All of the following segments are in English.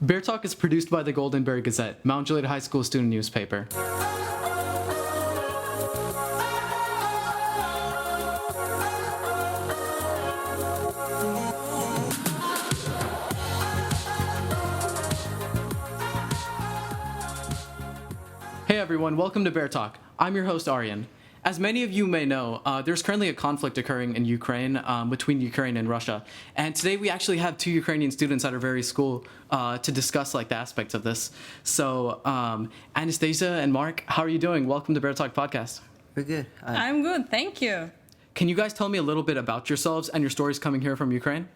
Bear Talk is produced by the Goldenberry Gazette, Mount Juliet High School student newspaper. Hey everyone, welcome to Bear Talk. I'm your host Aryan. As many of you may know, there's currently a conflict occurring in Ukraine between Ukraine and Russia. And today we actually have two Ukrainian students at our very school to discuss the aspects of this. So Anastasia and Mark, how are you doing? Welcome to Bear Talk Podcast. We're good. I'm good, thank you. Can you guys tell me a little bit about yourselves and your stories coming here from Ukraine?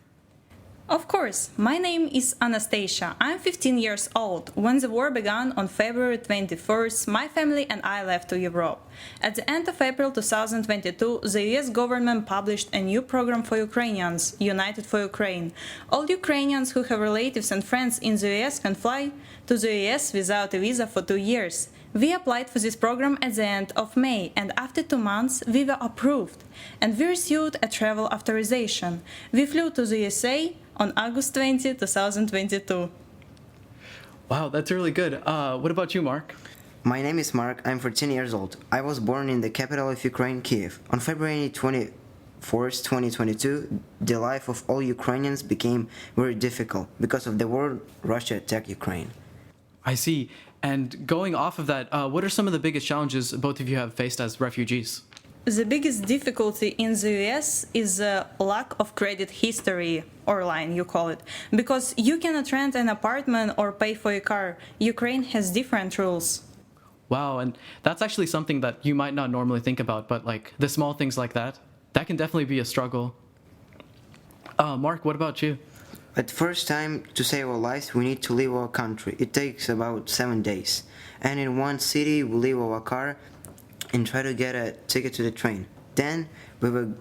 Of course, my name is Anastasia. I'm 15 years old. When the war began on February 21st, my family and I left to Europe. At the end of April 2022, the US government published a new program for Ukrainians, United for Ukraine. All Ukrainians who have relatives and friends in the US can fly to the US without a visa for 2 years. We applied for this program at the end of May, and after 2 months, we were approved, and we received a travel authorization. We flew to the USA on August 20, 2022. Wow, that's really good. What about you, Mark? My name is Mark. I'm 14 years old. I was born in the capital of Ukraine, Kiev. On February 24th, 2022, the life of all Ukrainians became very difficult because of the war Russia attacked Ukraine. I see. And going off of that, what are some of the biggest challenges both of you have faced as refugees? The biggest difficulty in the US is a lack of credit history, or line you call it, because you cannot rent an apartment or pay for a car. Ukraine has different rules. Wow, and that's actually something that you might not normally think about, but the small things like that can definitely be a struggle. Mark, what about you? At first time, to save our lives, we need to leave our country. It takes about 7 days. And in one city, we leave our car and try to get a ticket to the train. Then we will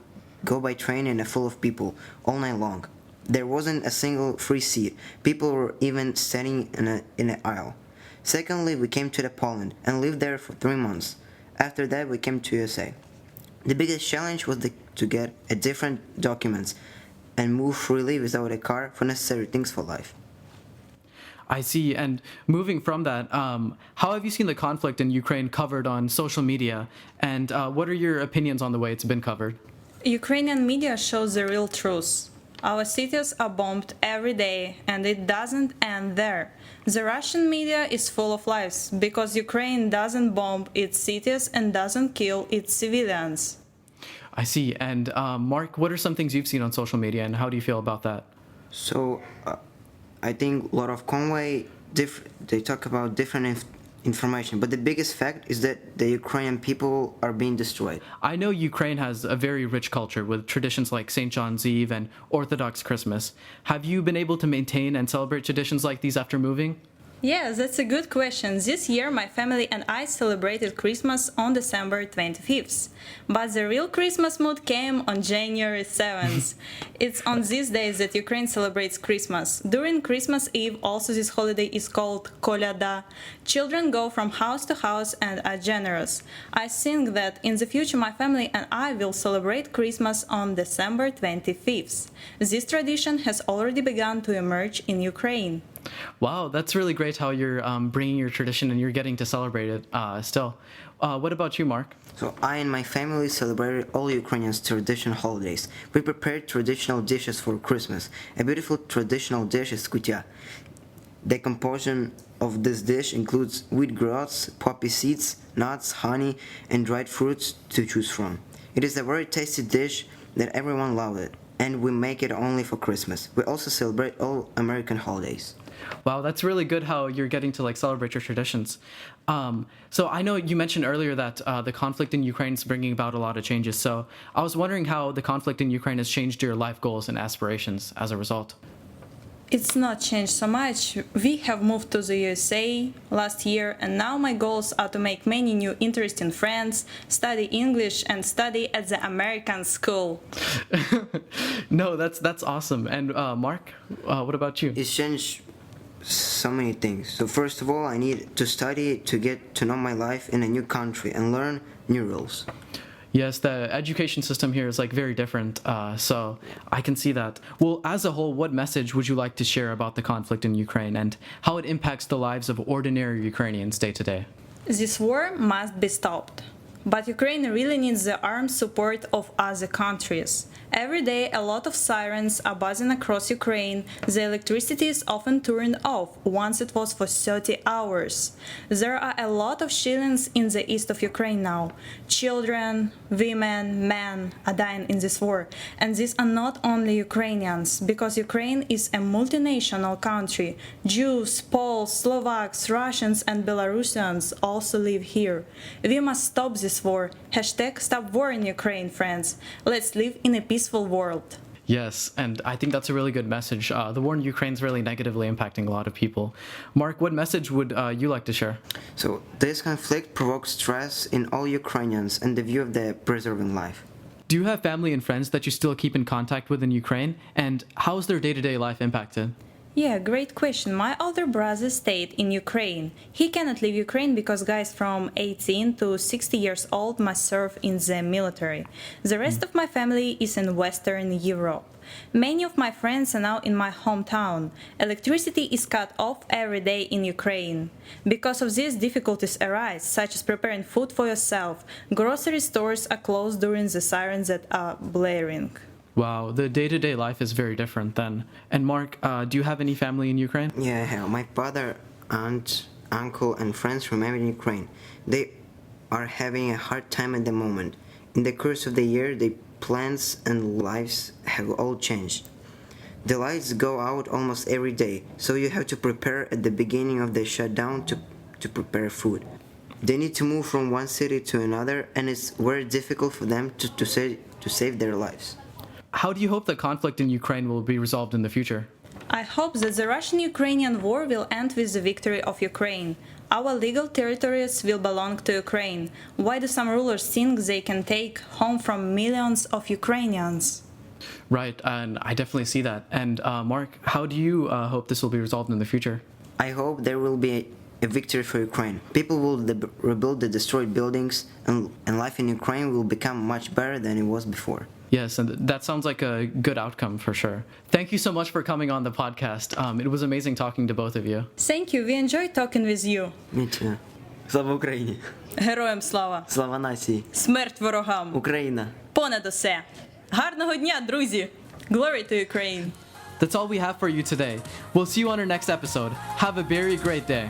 go by train and full of people all night long. There wasn't a single free seat. People were even standing in an aisle. Secondly, we came to the Poland and lived there for 3 months. After that, we came to USA. The biggest challenge was to get a different documents and move freely without a car for necessary things for life. I see. And moving from that, how have you seen the conflict in Ukraine covered on social media? And what are your opinions on the way it's been covered? Ukrainian media shows the real truth. Our cities are bombed every day, and it doesn't end there. The Russian media is full of lies because Ukraine doesn't bomb its cities and doesn't kill its civilians. I see. And Mark, what are some things you've seen on social media, and how do you feel about that? So, I think a lot of Conway, they talk about different information, but the biggest fact is that the Ukrainian people are being destroyed. I know Ukraine has a very rich culture with traditions like St. John's Eve and Orthodox Christmas. Have you been able to maintain and celebrate traditions like these after moving? Yeah, that's a good question. This year, my family and I celebrated Christmas on December 25th. But the real Christmas mood came on January 7th. It's on these days that Ukraine celebrates Christmas. During Christmas Eve, also this holiday is called Kolyada. Children go from house to house and are generous. I think that in the future, my family and I will celebrate Christmas on December 25th. This tradition has already begun to emerge in Ukraine. Wow, that's really great how you're bringing your tradition and you're getting to celebrate it still. What about you, Mark? So I and my family celebrated all Ukrainians' traditional holidays. We prepared traditional dishes for Christmas. A beautiful traditional dish is kutya. The composition of this dish includes wheat groats, poppy seeds, nuts, honey, and dried fruits to choose from. It is a very tasty dish that everyone loves it, and we make it only for Christmas. We also celebrate all American holidays. Wow, that's really good how you're getting to celebrate your traditions. So I know you mentioned earlier that the conflict in Ukraine is bringing about a lot of changes. So I was wondering how the conflict in Ukraine has changed your life goals and aspirations as a result. It's not changed so much. We have moved to the USA last year, and now my goals are to make many new interesting friends, study English, and study at the American school. No, that's awesome. And Mark, what about you? It's changed so many things. So first of all, I need to study to get to know my life in a new country and learn new rules. Yes, the education system here is like very different, so I can see that. Well, as a whole, what message would you like to share about the conflict in Ukraine and how it impacts the lives of ordinary Ukrainians day to day? This war must be stopped. But Ukraine really needs the armed support of other countries. Every day, a lot of sirens are buzzing across Ukraine. The electricity is often turned off, once it was for 30 hours. There are a lot of shellings in the east of Ukraine now. Children, women, men are dying in this war. And these are not only Ukrainians, because Ukraine is a multinational country. Jews, Poles, Slovaks, Russians, and Belarusians also live here. We must stop this war. Hashtag stop war in Ukraine, friends. Let's live in a peaceful world. Yes, and I think that's a really good message. The war in Ukraine is really negatively impacting a lot of people. Mark, what message would you like to share? So this conflict provokes stress in all Ukrainians and the view of the preserving life. Do you have family and friends that you still keep in contact with in Ukraine? And how is their day-to-day life impacted? Yeah, great question. My older brother stayed in Ukraine. He cannot leave Ukraine because guys from 18 to 60 years old must serve in the military. The rest of my family is in Western Europe. Many of my friends are now in my hometown. Electricity is cut off every day in Ukraine. Because of this, difficulties arise, such as preparing food for yourself. Grocery stores are closed during the sirens that are blaring. Wow, the day-to-day life is very different then. And Mark, do you have any family in Ukraine? Yeah, I have. My father, aunt, uncle, and friends remain in Ukraine. They are having a hard time at the moment. In the course of the year, their plans and lives have all changed. The lights go out almost every day, so you have to prepare at the beginning of the shutdown to prepare food. They need to move from one city to another, and it's very difficult for them to save their lives. How do you hope the conflict in Ukraine will be resolved in the future? I hope that the Russian-Ukrainian war will end with the victory of Ukraine. Our legal territories will belong to Ukraine. Why do some rulers think they can take home from millions of Ukrainians? Right, and I definitely see that. And Mark, how do you hope this will be resolved in the future? I hope there will be a victory for Ukraine. People will rebuild the destroyed buildings, and life in Ukraine will become much better than it was before. Yes, and that sounds like a good outcome for sure. Thank you so much for coming on the podcast. It was amazing talking to both of you. Thank you, we enjoyed talking with you. Me too. Слава Україні! Героям слава! Слава нації! Смерть ворогам! Україна! Понад усе! Гарного дня, друзі! Glory to Ukraine! That's all we have for you today. We'll see you on our next episode. Have a very great day.